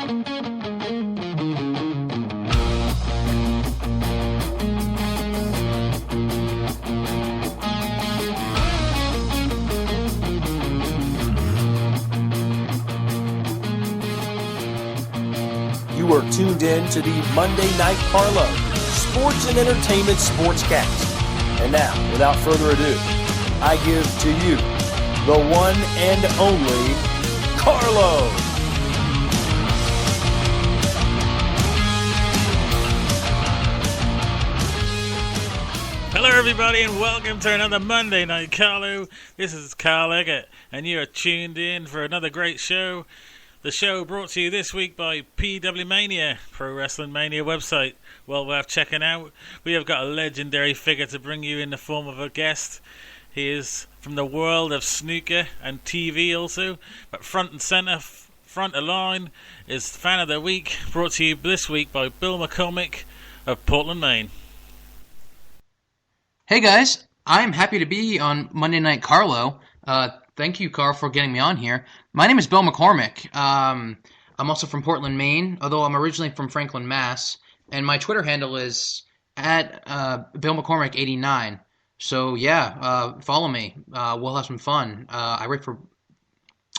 You are tuned in to the Monday Night Carlo Sports and Entertainment Sportscast. And now, without further ado, I give to you the one and only Carlo. Hello everybody and welcome to another Monday Night Carlo. This is Carl Eggert and you are tuned in for another great show. The show brought to you this week by PW Mania, Pro Wrestling Mania website. Well worth checking out. We have got a legendary figure to bring you in the form of a guest. He is from the world of snooker and TV also. But front and centre, front of line, is Fan of the Week, brought to you this week by Bill McCormick of Portland, Maine. Hey guys, I'm happy to be on Monday Night Carlo. Thank you, Carl, for getting me on here. My name is Bill McCormick. I'm also from Portland, Maine, although I'm originally from Franklin, Mass. And my Twitter handle is at Bill McCormick89. So yeah, follow me. We'll have some fun. I write for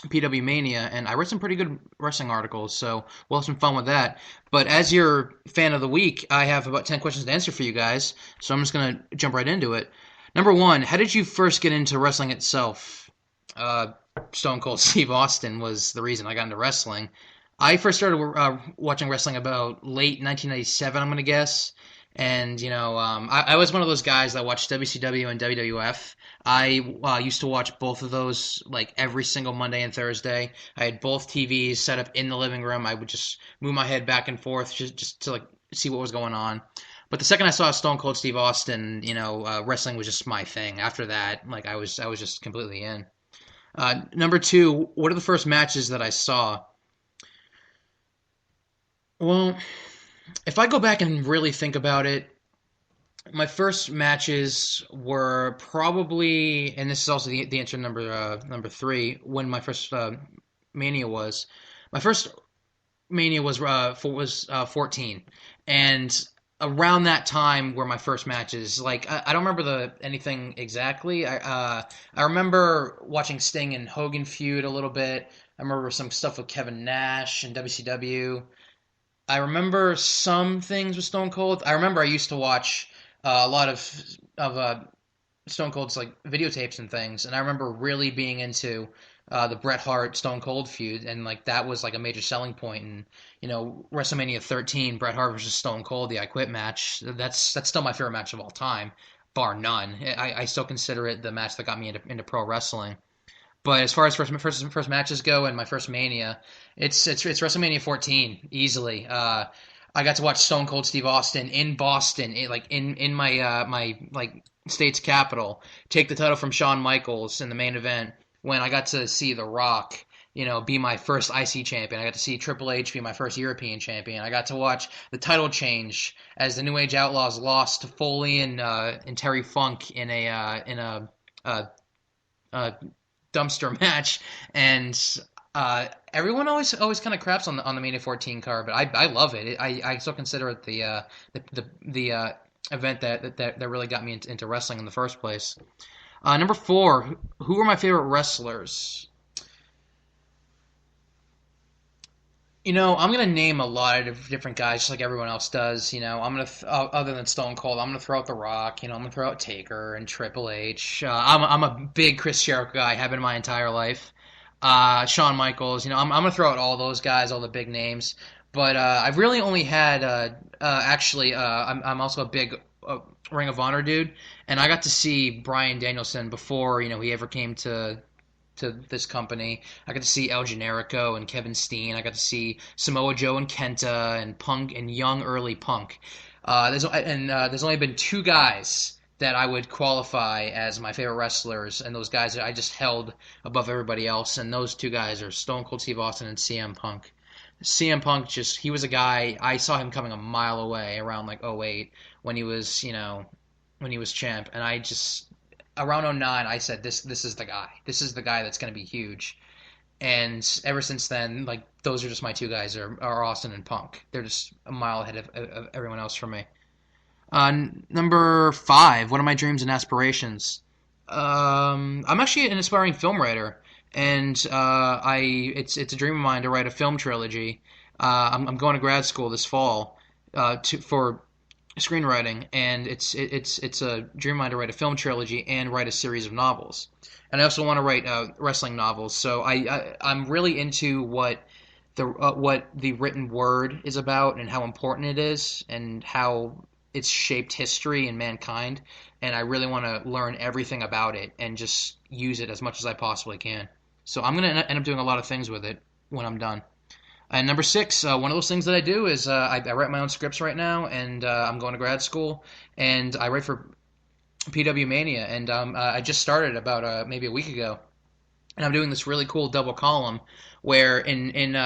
PW Mania, and I write some pretty good wrestling articles, so we'll have some fun with that. But as your fan of the week, I have about 10 questions to answer for you guys, so I'm just going to jump right into it. Number one, how did you first get into wrestling itself? Stone Cold Steve Austin was the reason I got into wrestling. I first started watching wrestling about late 1997, I'm going to guess. And, you know, I was one of those guys that watched WCW and WWF. I used to watch both of those like every single Monday and Thursday. I had both TVs set up in the living room. I would just move my head back and forth just to like see what was going on. But the second I saw Stone Cold Steve Austin, you know, wrestling was just my thing. After that, like I was just completely in. Number two, what are the first matches that I saw? Well, if I go back and really think about it, my first matches were probably, and this is also the answer number three, when my first Mania was. My first Mania was 14, and around that time were my first matches. Like I don't remember anything exactly. I remember watching Sting and Hogan feud a little bit. I remember some stuff with Kevin Nash and WCW. I remember some things with Stone Cold. I remember I used to watch a lot of Stone Cold's like videotapes and things, and I remember really being into the Bret Hart Stone Cold feud, and like that was like a major selling point. And you know, WrestleMania 13, Bret Hart versus Stone Cold, the I Quit match. That's still my favorite match of all time, bar none. I still consider it the match that got me into pro wrestling. But as far as first matches go and my first Mania, it's WrestleMania 14 easily. I got to watch Stone Cold Steve Austin in Boston, in my my like state's capital, take the title from Shawn Michaels in the main event. When I got to see The Rock, you know, be my first IC champion. I got to see Triple H be my first European champion. I got to watch the title change as the New Age Outlaws lost to Foley and Terry Funk in a dumpster match, and everyone always kind of craps on the Mania 14 card, but I love it. I still consider it the event that really got me into wrestling in the first place. Number four, who are my favorite wrestlers? You know, I'm gonna name a lot of different guys, just like everyone else does. You know, I'm gonna other than Stone Cold, I'm gonna throw out The Rock. You know, I'm gonna throw out Taker and Triple H. I'm a big Chris Jericho guy. Have been my entire life. Shawn Michaels. You know, I'm gonna throw out all those guys, all the big names. But I've really only had I'm also a big Ring of Honor dude, and I got to see Bryan Danielson before he ever came to this company. I got to see El Generico and Kevin Steen. I got to see Samoa Joe and Kenta and Punk and young early Punk. There's only been two guys that I would qualify as my favorite wrestlers, and those guys that I just held above everybody else, and those two guys are Stone Cold Steve Austin and CM Punk. CM Punk, he was a guy, I saw him coming a mile away around like '08 when he was champ, and I just, around '09, I said, this is the guy. This is the guy that's going to be huge. And ever since then, like those are just my two guys are Austin and Punk. They're just a mile ahead of everyone else for me. Number 5. What are my dreams and aspirations? I'm actually an aspiring film writer, and it's a dream of mine to write a film trilogy. I'm going to grad school this fall for screenwriting, and it's a dream of mine to write a film trilogy and write a series of novels. And I also want to write wrestling novels. So I'm really into what the written word is about and how important it is and how it's shaped history and mankind. And I really want to learn everything about it and just use it as much as I possibly can. So I'm going to end up doing a lot of things with it when I'm done. And number 6, one of those things that I do is I write my own scripts right now, and I'm going to grad school, and I write for PW Mania, and I just started about maybe a week ago, and I'm doing this really cool double column where getting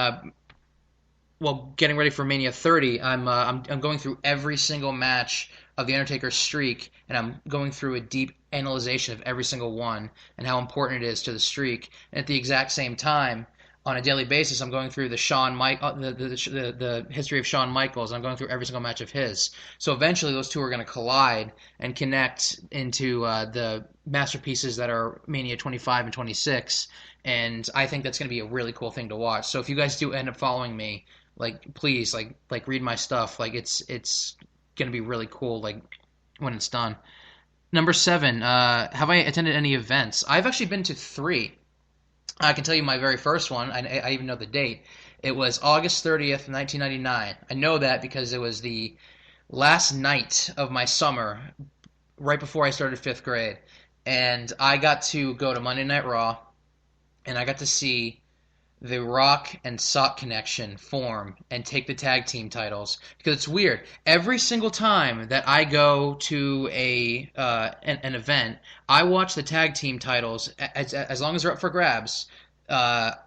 ready for Mania 30, I'm going through every single match of the Undertaker's streak, and I'm going through a deep analyzation of every single one and how important it is to the streak. And at the exact same time, on a daily basis, I'm going through the history of Shawn Michaels, and I'm going through every single match of his. So eventually, those two are going to collide and connect into the masterpieces that are Mania 25 and 26. And I think that's going to be a really cool thing to watch. So if you guys do end up following me, like please, like read my stuff. Like it's going to be really cool. Like when it's done. Number 7. Have I attended any events? I've actually been to 3. I can tell you my very first one. I even know the date. It was August 30th, 1999. I know that because it was the last night of my summer, right before I started 5th grade. And I got to go to Monday Night Raw, and I got to see the Rock and Sock connection form and take the tag team titles. Because it's weird. Every single time that I go to an event, I watch the tag team titles as long as they're up for grabs. I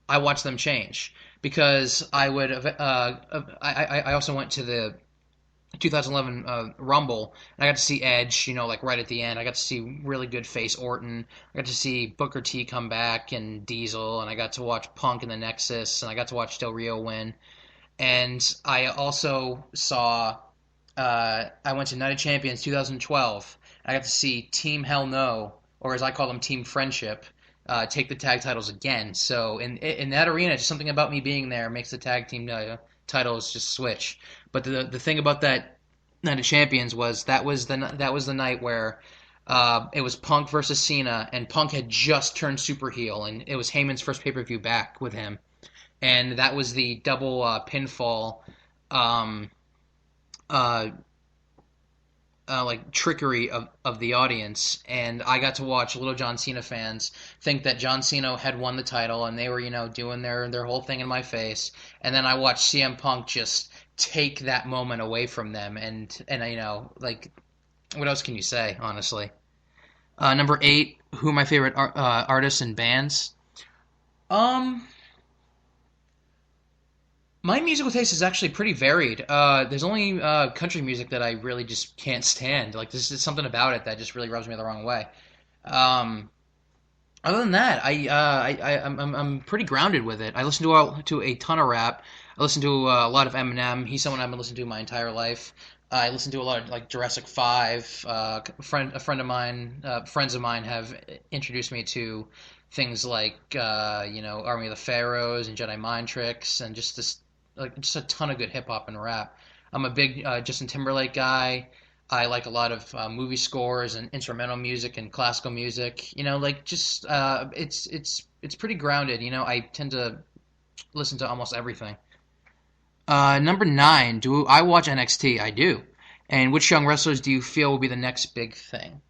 watch them change because I would. I also went to the 2011 Rumble, and I got to see Edge, like right at the end. I got to see really good face Orton. I got to see Booker T come back and Diesel, and I got to watch Punk in the Nexus, and I got to watch Del Rio win. And I also saw, I went to Night of Champions 2012. I got to see Team Hell No, or as I call them, Team Friendship, take the tag titles again. So in that arena, just something about me being there makes the tag team titles just switch. But the thing about that Night of Champions was that was the night where it was Punk versus Cena, and Punk had just turned super heel, and it was Heyman's first pay-per-view back with him, and that was the double pinfall like trickery of the audience, and I got to watch little John Cena fans think that John Cena had won the title, and they were doing their whole thing in my face, and then I watched CM Punk just take that moment away from them, and like what else can you say, honestly? Number 8, who are my favorite artists and bands? My musical taste is actually pretty varied. There's only country music that I really just can't stand. Like, there's just something about it that just really rubs me the wrong way. Um, Other than that, I'm pretty grounded with it. I listen to a ton of rap. I listen to a lot of Eminem. He's someone I've been listening to my entire life. I listen to a lot of like Jurassic 5. Friends of mine have introduced me to things like Army of the Pharaohs and Jedi Mind Tricks and just a ton of good hip hop and rap. I'm a big Justin Timberlake guy. I like a lot of movie scores and instrumental music and classical music. It's pretty grounded. I tend to listen to almost everything. Number 9, do I watch NXT? I do. And which young wrestlers do you feel will be the next big thing?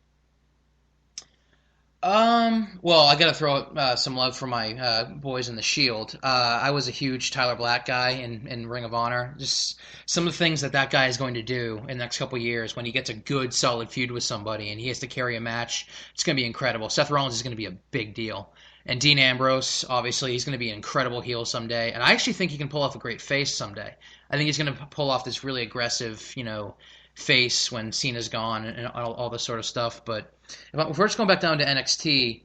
Well, I gotta throw out some love for my boys in the Shield. I was a huge Tyler Black guy in Ring of Honor. Just some of the things that guy is going to do in the next couple of years when he gets a good, solid feud with somebody and he has to carry a match, it's going to be incredible. Seth Rollins is going to be a big deal. And Dean Ambrose, obviously, he's going to be an incredible heel someday. And I actually think he can pull off a great face someday. I think he's going to pull off this really aggressive, face when Cena's gone and all this sort of stuff. But if we're just going back down to NXT,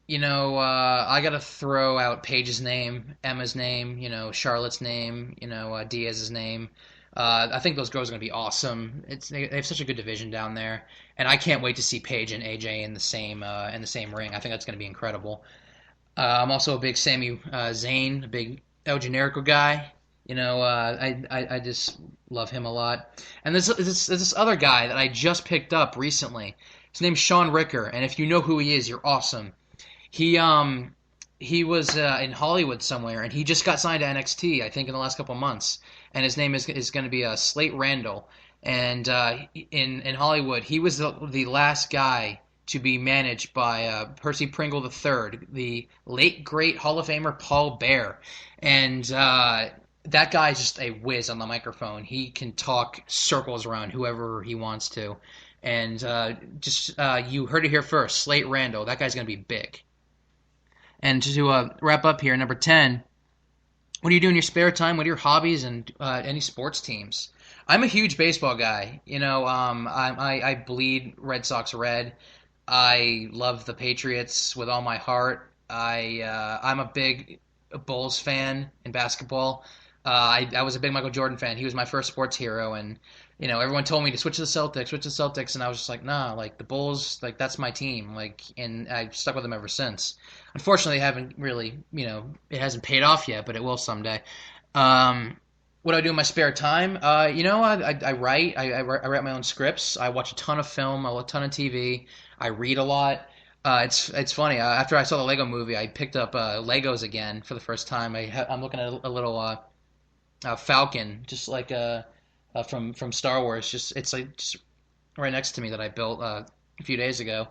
I got to throw out Paige's name, Emma's name, Charlotte's name, Diaz's name. I think those girls are going to be awesome. They have such a good division down there, and I can't wait to see Paige and AJ in the same ring. I think that's going to be incredible. I'm also a big Sami Zayn, a big El Generico guy. I just love him a lot. And there's this other guy that I just picked up recently. His name's Sean Ricker, and if you know who he is, you're awesome. He was in Hollywood somewhere, and he just got signed to NXT, I think, in the last couple of months. And his name is going to be Slate Randall. And in Hollywood, he was the last guy to be managed by Percy Pringle III, the late great Hall of Famer Paul Bear, and that guy's just a whiz on the microphone. He can talk circles around whoever he wants to, and you heard it here first. Slate Randall, that guy's gonna be big. And to wrap up here, number 10, what do you do in your spare time? What are your hobbies and any sports teams? I'm a huge baseball guy. I bleed Red Sox red. I love the Patriots with all my heart. I'm a big Bulls fan in basketball. I was a big Michael Jordan fan. He was my first sports hero, and everyone told me to switch to the Celtics, and I was just like, nah, like the Bulls, like that's my team, and I've stuck with them ever since. Unfortunately, I haven't really, it hasn't paid off yet, but it will someday. What do I do in my spare time? I write. I write my own scripts. I watch a ton of film, a ton of TV. I read a lot. It's funny. After I saw the Lego movie, I picked up Legos again for the first time. I'm looking at a little Falcon, just like from Star Wars. It's like just right next to me that I built a few days ago.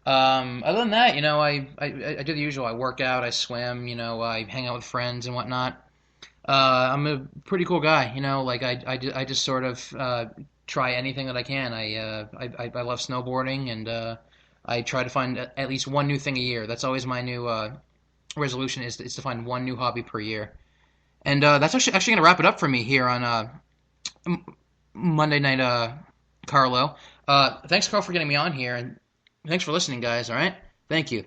Other than that, I do the usual. I work out, I swim, I hang out with friends and whatnot. I'm a pretty cool guy, I just sort of try anything that I can. I love snowboarding, and I try to find at least one new thing a year. That's always my new resolution is to find one new hobby per year. And that's actually going to wrap it up for me here on Monday Night Carlo. Thanks, Carl, for getting me on here, and thanks for listening, guys, all right? Thank you.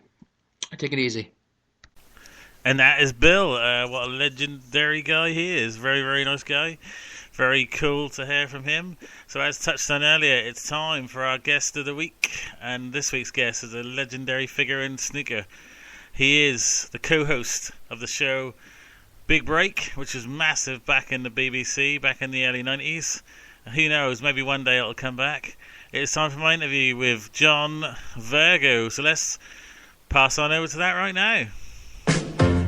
Take it easy. And that is Bill. What a legendary guy he is. Very, very nice guy. Very cool to hear from him. So as touched on earlier, it's time for our guest of the week. And this week's guest is a legendary figure in snooker. He is the co-host of the show Big Break, which was massive back in the BBC, back in the early 90s. Who knows, maybe one day it'll come back. It's time for my interview with John Virgo. So let's pass on over to that right now.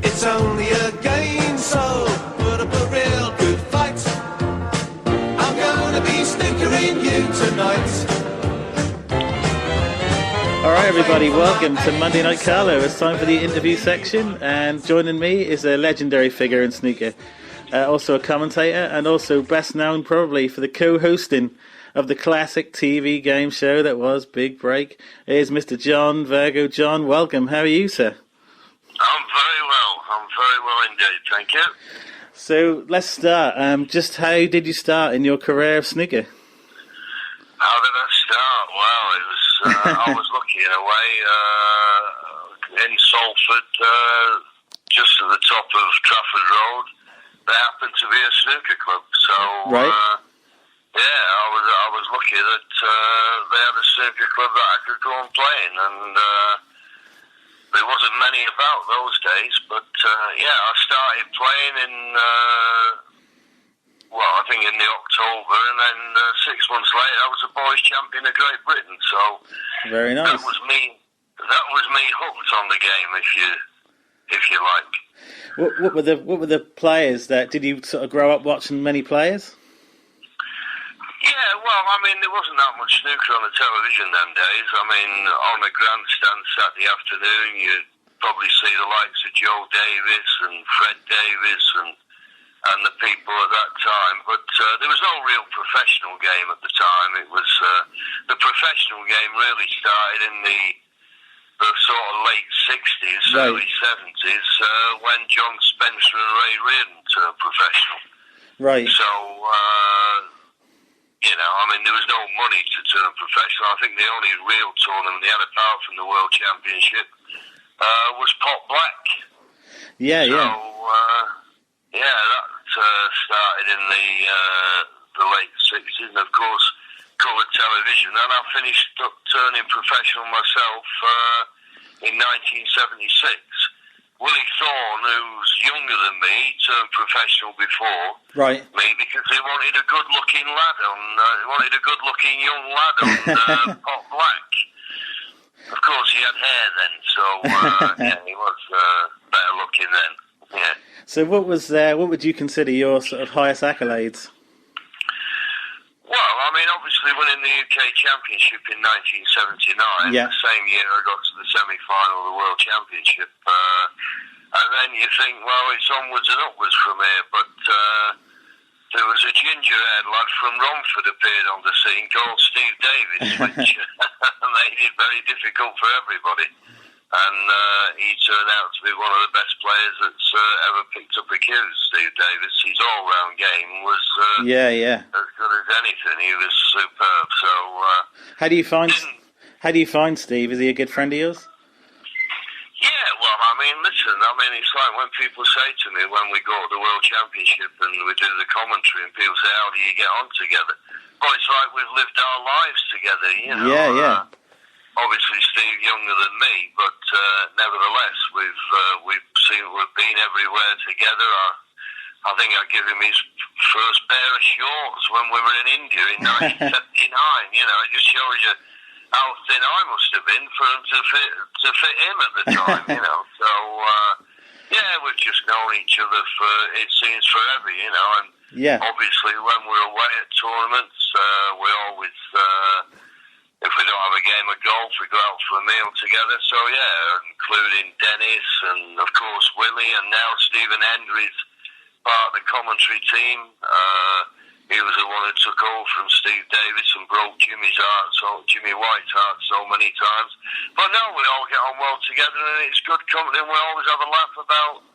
It's only a game, so put up a real good fight. I'm gonna be snookering you tonight. Alright everybody, welcome to Monday Night Carlo. It's time for the interview section, and joining me is a legendary figure in snooker. Also a commentator, and also best known probably for the co-hosting of the classic TV game show that was Big Break. Here's Mr. John Virgo. John, welcome. How are you, sir? I'm very well indeed, thank you. So let's start. Just how did you start in your career of snooker? How did I start? Well, it was I was lucky in a way. In Salford, just at the top of Trafford Road, there happened to be a snooker club. So right. I was lucky that they had a snooker club that I could go and play in, and there wasn't many about those days, but I started playing in, I think in the October, and then 6 months later I was a boys' champion of Great Britain, so very nice. That was me hooked on the game, if you like. What were the players that, did you sort of grow up watching many players? Yeah, well, I mean, there wasn't that much snooker on the television them days. I mean, on the grandstand Saturday afternoon, you'd probably see the likes of Joe Davis and Fred Davis and the people at that time. But there was no real professional game at the time. It was the professional game really started in the sort of late 60s, right. Early 70s, when John Spencer and Ray Reardon turned professional. Right. So, there was no money to turn professional. I think the only real tournament they had, apart from the World Championship, was Pot Black. Yeah, so, yeah. That started in the late 60s, and of course, coloured television. And I finished up turning professional myself in 1976. Willie Thorne, who's younger than me, turned professional before me because he wanted a good-looking lad young lad on Pot Black. Of course, he had hair then, so he was better looking then. Yeah. So, what would you consider your sort of highest accolades? Well, I mean, obviously winning the UK Championship in 1979, Yeah. the same year I got to the semi-final of the World Championship, and then you think, well, it's onwards and upwards from here, but there was a ginger-haired lad from Romford appeared on the scene called Steve Davis, which made it very difficult for everybody. And he turned out to be one of the best players that's ever picked up a cue, Steve Davis. His all-round game was as good as anything. He was superb. So how do you find Steve? Is he a good friend of yours? Yeah, well, I mean, listen, it's like when people say to me when we go to the World Championship and we do the commentary and people say, how do you get on together? Well, it's like we've lived our lives together, you know. Yeah. Obviously, Steve younger than me, but nevertheless, we've been everywhere together. I think I gave him his first pair of shorts when we were in India in 1979. You know, it just shows you how thin I must have been for him to fit him at the time. You know, so we've just known each other for it seems forever. You know, and obviously when we're away at tournaments, we always. If we don't have a game of golf, we go out for a meal together. So, including Dennis and, of course, Willie, and now Stephen Hendry's part of the commentary team. He was the one who took over from Steve Davis and broke Jimmy White's heart so many times. But no, we all get on well together, and it's good company, and we always have a laugh about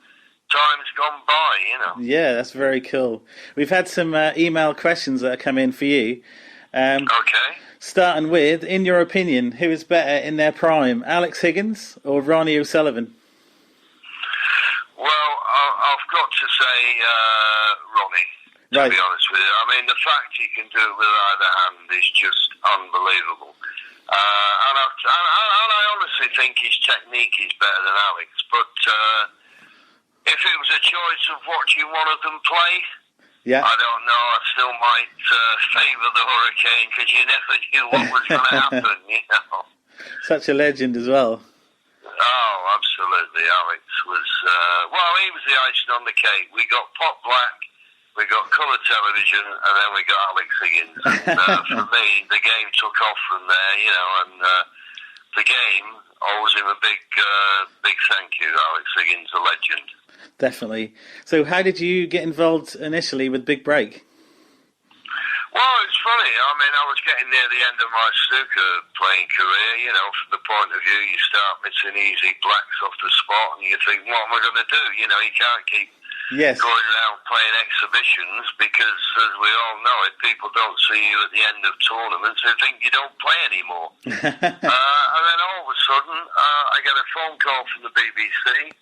times gone by, you know. Yeah, that's very cool. We've had some email questions that have come in for you. Okay. Starting with, in your opinion, who is better in their prime, Alex Higgins or Ronnie O'Sullivan? Well, I've got to say Ronnie, to be honest with you. I mean, the fact he can do it with either hand is just unbelievable. And I honestly think his technique is better than Alex. But if it was a choice of watching one of them play, I don't know. I still might favour the Hurricane because you never knew what was going to happen, you know. Such a legend as well. Oh, absolutely. Alex was... he was the icing on the cake. We got Pot Black, we got colour television, and then we got Alex Higgins. And, for me, the game took off from there, you know, and the game owes him a big thank you, Alex Higgins, a legend. Definitely. So how did you get involved initially with Big Break? Well, it's funny. I mean, I was getting near the end of my snooker playing career, you know, from the point of view you start missing easy blacks off the spot and you think, what am I going to do? You know, you can't keep going around playing exhibitions because, as we all know it, people don't see you at the end of tournaments. They think you don't play anymore. And then all of a sudden, I get a phone call from the BBC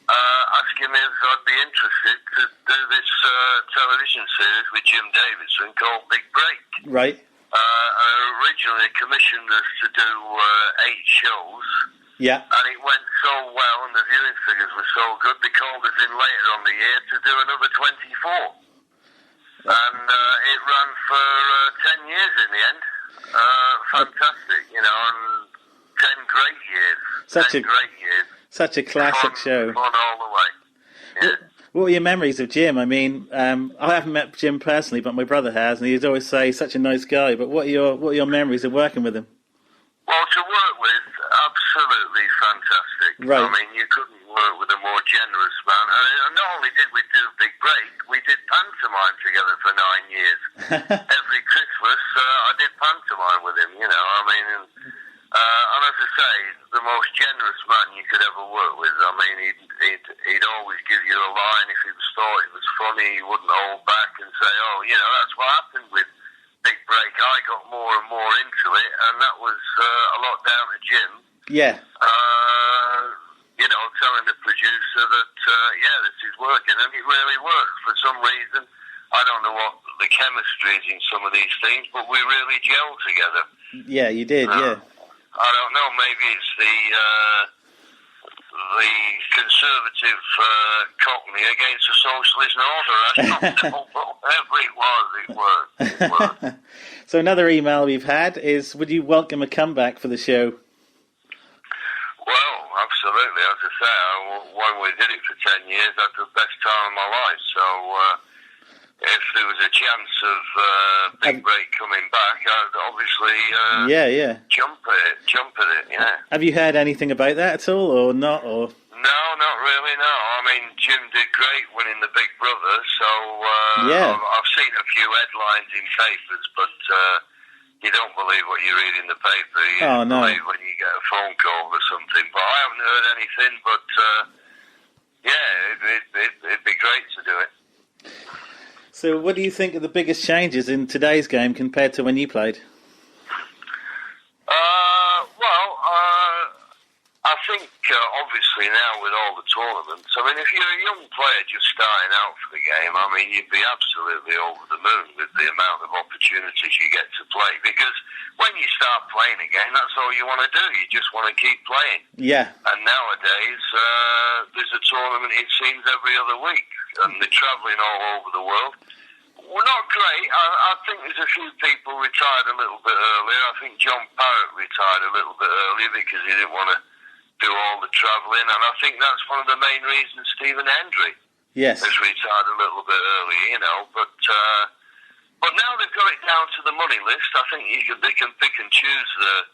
asking me if I'd be interested to do this television series with Jim Davidson called Big Break. Right. Originally commissioned us to do 8 shows. Yeah. And it went so well and the viewing figures were so good, they called us in later on the year to do another 24. And it ran for 10 years in the end. Fantastic, you know, and 10 great years. Great years. Such a classic show. Fun all the way. Yeah. What were your memories of Jim? I mean, I haven't met Jim personally, but my brother has, and he'd always say such a nice guy. But what are your memories of working with him? Well, to work with, absolutely fantastic. Right. I mean, you couldn't work with a more generous man. Not only did we do Big Break, we did pantomime together for 9 years. Every Christmas, I did pantomime with him, you know. I mean, and as I say, the most generous man you could ever work with. I mean, he'd always give you a line if he thought it was funny. He wouldn't hold back and say, oh, you know, that's what happened with Big Break. I got more and more into it, and that was a lot down to Jim. Yeah. producer that, this is working, and it really works. For some reason, I don't know what the chemistry is in some of these things, but we really gel together. Yeah, you did, yeah. I don't know, maybe it's the conservative cockney against the socialist norther. I don't know, but whatever it was, it worked. So another email we've had is, would you welcome a comeback for the show? Well, absolutely. As I say, when we did it for 10 years, I had the best time of my life. So if there was a chance of Big Break coming back, I'd obviously jump at it, yeah. Have you heard anything about that at all, or not? Or No, not really, no. I mean, Jim did great winning the Big Brother, so I've seen a few headlines in papers, but you don't believe what you read in the paper. You believe when you get a phone call or something. But I haven't heard anything, but it'd be great to do it. So what do you think are the biggest changes in today's game compared to when you played? I think obviously now with all the tournaments, I mean, if you're a young player just starting out for the game, I mean, you'd be absolutely over the moon with the amount of opportunities you get to play. Because when you start playing again, that's all you want to do. You just want to keep playing. Yeah. And nowadays, there's a tournament, it seems, every other week. And they're travelling all over the world. Well, not great. I think there's a few people retired a little bit earlier. I think John Parrott retired a little bit earlier because he didn't want to do all the travelling, and I think that's one of the main reasons Stephen Hendry has retired a little bit earlier, you know. But now they've got it down to the money list. I think they can pick and choose the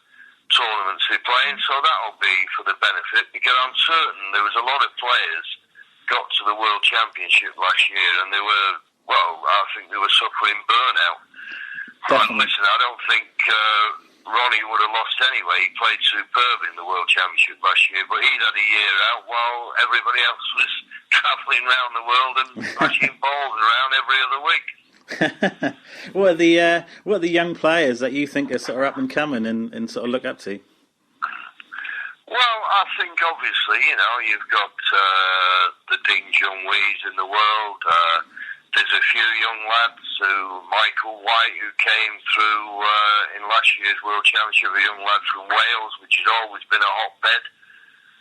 tournaments they're playing, so that'll be for the benefit, because I'm certain there was a lot of players got to the World Championship last year, and they were, I think they were suffering burnout. Definitely. Listen, I don't think Ronnie would have lost anyway. He played superb in the World Championship last year, but he'd had a year out while everybody else was travelling around the world and flashing balls around every other week. What are the young players that you think are sort of up and coming and sort of look up to? Well, I think obviously, you know, you've got the Ding Junhuis in the world. There's a few young lads, Michael White, who came through in last year's World Championship, a young lad from Wales, which has always been a hotbed.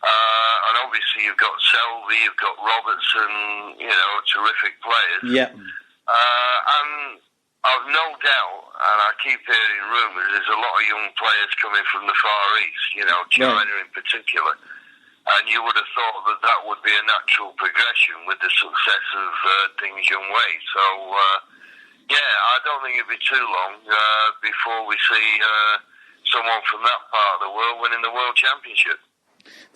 And obviously you've got Selvey, you've got Robertson, you know, terrific players. Yeah. And I've no doubt, and I keep hearing rumours, there's a lot of young players coming from the Far East, you know, China in particular. And you would have thought that that would be a natural progression with the success of Ding Junhui. So, I don't think it'd be too long before we see someone from that part of the world winning the World Championship.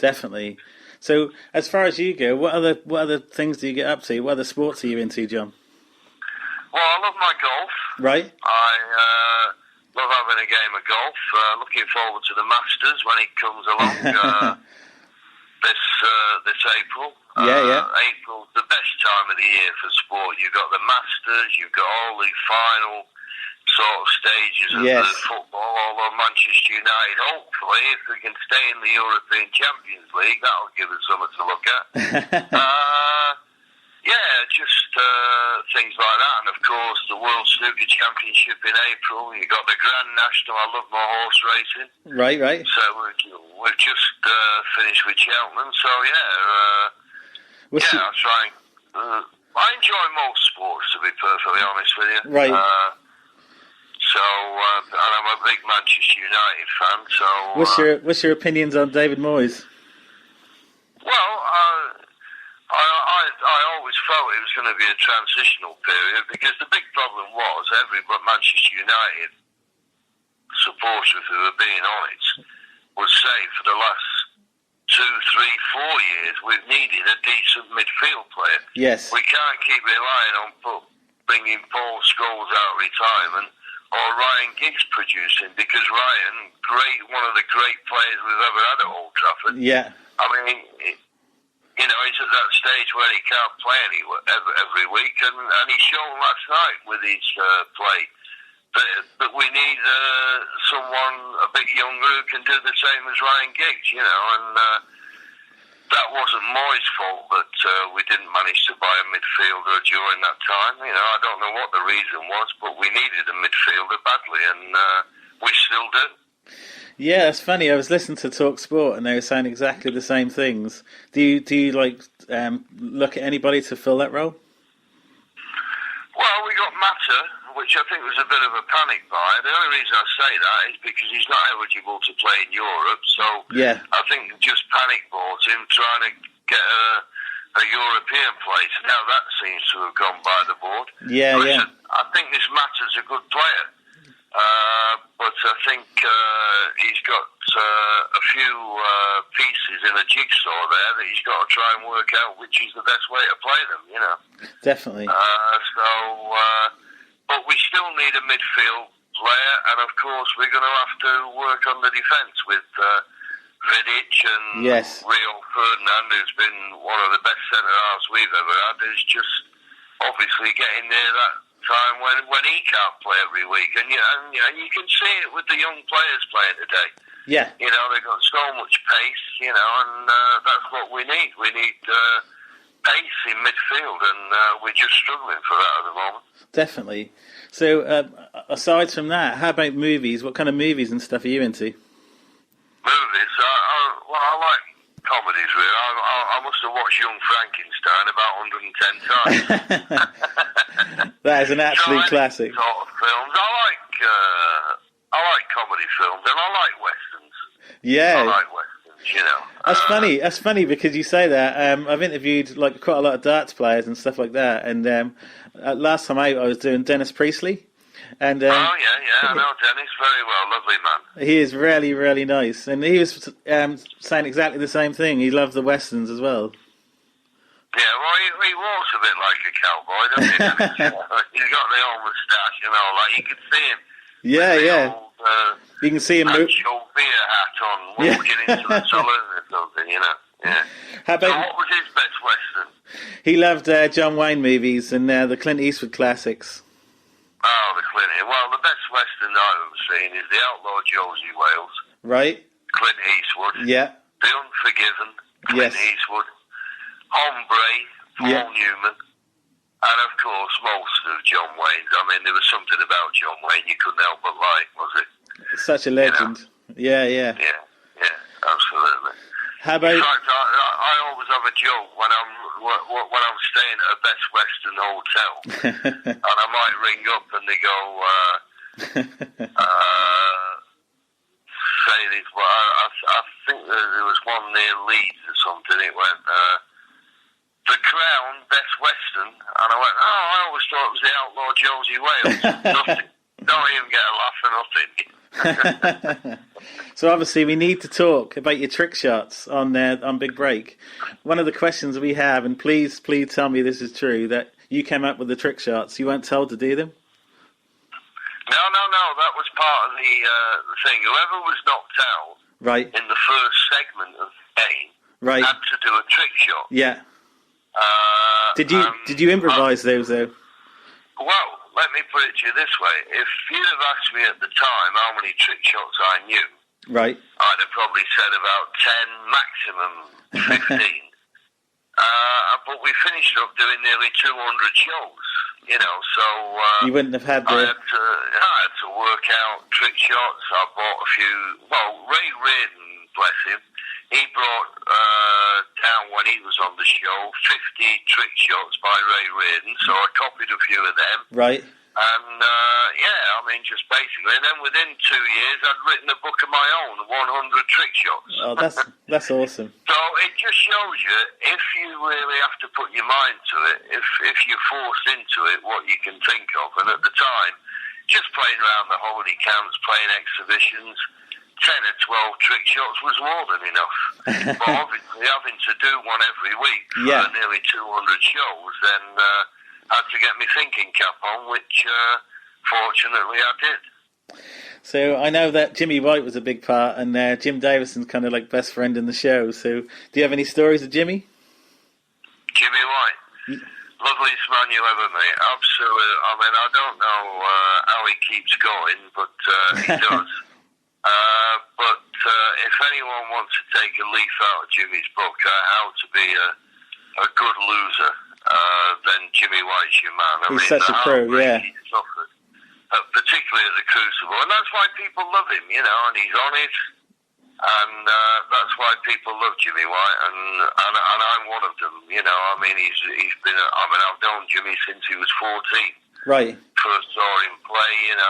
Definitely. So, as far as you go, what other things do you get up to? What other sports are you into, John? Well, I love my golf. Right. I love having a game of golf. Looking forward to the Masters when it comes along. This April. April's the best time of the year for sport. You've got the Masters, you've got all the final sort of stages of the football, although Manchester United, hopefully, if we can stay in the European Champions League, that'll give us something to look at. Just things like that. And of course, the World Snooker Championship in April. You've got the Grand National. I love my horse racing. Right. So we've just finished with Cheltenham. So I try and I enjoy most sports, to be perfectly honest with you. Right. And I'm a big Manchester United fan. So what's your opinions on David Moyes? Well, I always felt it was going to be a transitional period, because the big problem was every Manchester United supporter, if we were being honest, would say for the last 2, 3, 4 years we've needed a decent midfield player. Yes. We can't keep relying on bringing Paul Scholes out of retirement or Ryan Giggs producing, because Ryan, one of the great players we've ever had at Old Trafford. Yeah. I mean, he's at that stage where he can't play every week, and he showed last night with his play. But we need someone a bit younger who can do the same as Ryan Giggs, and that wasn't Moyes' fault that we didn't manage to buy a midfielder during that time. I don't know what the reason was, but we needed a midfielder badly, and we still do. Yeah, it's funny. I was listening to Talk Sport, and they were saying exactly the same things. Do you look at anybody to fill that role? Well, we got Mata, which I think was a bit of a panic buy. The only reason I say that is because he's not eligible to play in Europe, so yeah. I think just panic bought him trying to get a European place. Now that seems to have gone by the board. Yeah, Listen, I think this Mata's a good player, but I think he's got a few pieces in a jigsaw there that he's got to try and work out which is the best way to play them, Definitely. But we still need a midfield player, and of course we're going to have to work on the defence with Vidic and yes. Rio Ferdinand, who's been one of the best centre-halves we've ever had, is just obviously getting near that time when he can't play every week. And you can see it with the young players playing today. Yeah. They've got so much pace, and that's what we need. We need pace in midfield, and we're just struggling for that at the moment. Definitely. So, aside from that, how about movies? What kind of movies and stuff are you into? Movies? I like comedies, really. I must have watched Young Frankenstein about 110 times. That is an absolute classic. Sort of films. I like comedy films, and I like westerns. Yeah. I like westerns, That's funny because you say that. I've interviewed quite a lot of darts players and stuff like that, and last time I was doing Dennis Priestley. And, I know Dennis very well. Lovely man. He is really, really nice. And he was saying exactly the same thing. He loved the westerns as well. Yeah, well, he walks a bit like a cowboy, doesn't he? He's got the old moustache and all that. You can see him. Yeah. Old, you can see him beer hat on, walking into the saloon or something, Yeah. How about, so what was his best western? He loved John Wayne movies and the Clint Eastwood classics. Oh, the Clint. Well, the best western I've ever seen is The Outlaw Josie Wales. Right. Clint Eastwood. Yeah. The Unforgiven. Clint Eastwood. Hombre. Paul Newman. And, of course, most of John Wayne's. I mean, there was something about John Wayne you couldn't help but like, was it? Such a legend. Yeah. Yeah, absolutely. How about... In fact, I always have a joke when I'm staying at a Best Western hotel, and I might ring up and they go, say this, but I think there was one near Leeds or something. It went, The Crown, Best Western, and I went, I always thought it was The Outlaw Josie Wales. Nothing. Don't even get a laugh or nothing. So obviously we need to talk about your trick shots on Big Break. One of the questions we have, and please tell me this is true, that you came up with the trick shots. You weren't told to do them? No. That was part of the thing. Whoever was knocked out in the first segment of the game had to do a trick shot. Yeah. Did you improvise those though? Well, let me put it to you this way. If you'd have asked me at the time how many trick shots I knew, I'd have probably said about 10, maximum 15. But we finished up doing nearly 200 shows, so... you wouldn't have had I had to work out trick shots. I bought a few... Well, Ray Reardon, bless him, he brought down when he was on the show 50 trick shots by Ray Reardon, so I copied a few of them. Right. And, just basically. And then within 2 years, I'd written a book of my own, 100 trick shots. Oh, that's awesome. So it just shows you, if you really have to put your mind to it, if you're forced into it, what you can think of. And at the time, just playing around the holiday camps, playing exhibitions, 10 or 12 trick shots was more than enough. But obviously, having to do one every week for nearly 200 shows, then had to get my thinking cap on, which fortunately I did. So I know that Jimmy White was a big part, and Jim Davison's kind of like best friend in the show. So do you have any stories of Jimmy? Jimmy White? Loveliest man you ever meet. Absolutely. I mean, I don't know how he keeps going, but he does. But if anyone wants to take a leaf out of Jimmy's book, How to Be a Good Loser, then Jimmy White's your man. He's such a pro, yeah. He suffered, particularly at the Crucible. And that's why people love him, and he's honest. And that's why people love Jimmy White, and I'm one of them. He's been. I've known Jimmy since he was 14. Right. First saw him play, and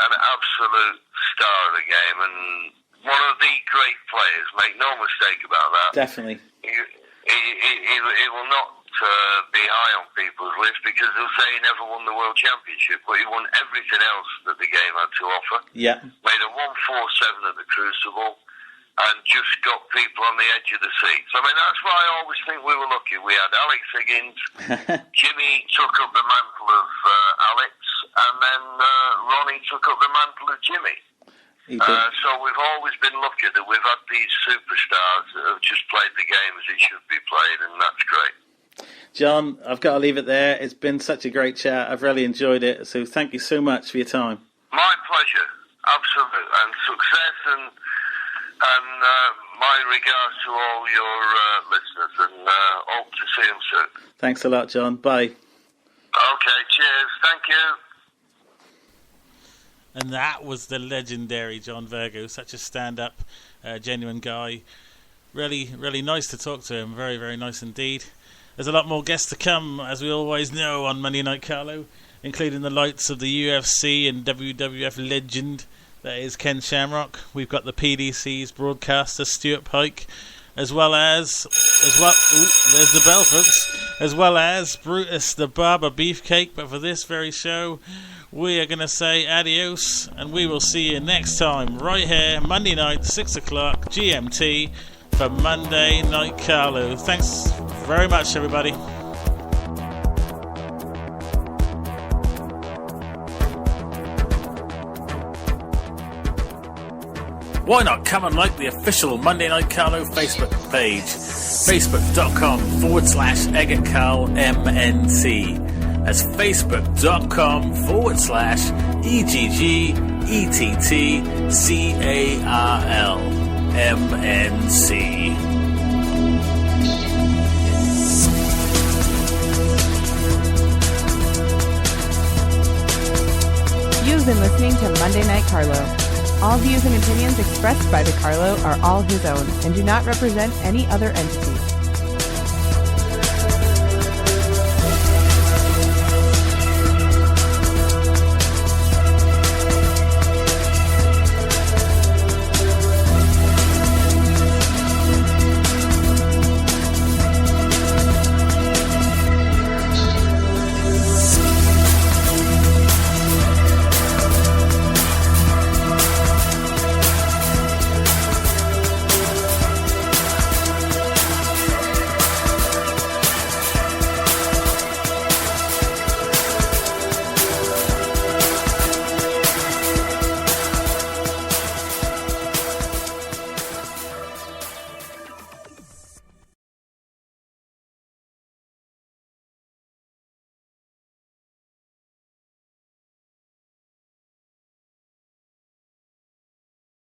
an absolute star of the game, and one of the great players. Make no mistake about that. Definitely. He will not be high on people's list because they'll say he never won the World Championship, but he won everything else that the game had to offer. Yeah. Made a 147 at the Crucible and just got people on the edge of the seats. That's why I always think we were lucky. We had Alex Higgins, Jimmy took up the mantle of Alex, and then Ronnie took up the mantle of Jimmy. So we've always been lucky that we've had these superstars that have just played the game as it should be played, and that's great. John, I've got to leave it there. It's been such a great chat. I've really enjoyed it. So thank you so much for your time. My pleasure. Absolute. And success and my regards to all your listeners, and hope to see them soon. Thanks a lot, John. Bye. Okay, cheers. Thank you. And that was the legendary John Virgo, such a stand-up, genuine guy. Really, really nice to talk to him. Very, very nice indeed. There's a lot more guests to come, as we always know, on Monday Night Carlo, including the lights of the UFC and WWF legend, that is Ken Shamrock. We've got the PDC's broadcaster, Stuart Pike, as well, there's the bell, folks, as well as Brutus the Barber Beefcake. But for this very show, we are going to say adios, and we will see you next time, right here, Monday night, 6 o'clock, GMT, for Monday Night Carlo. Thanks very much, everybody. Why not come and like the official Monday Night Carlo Facebook page, facebook.com/EggerCarlMNC. That's facebook.com/EGGETTCARLMNC. You've been listening to Monday Night Carlo. All views and opinions expressed by the Carlo are all his own and do not represent any other entity.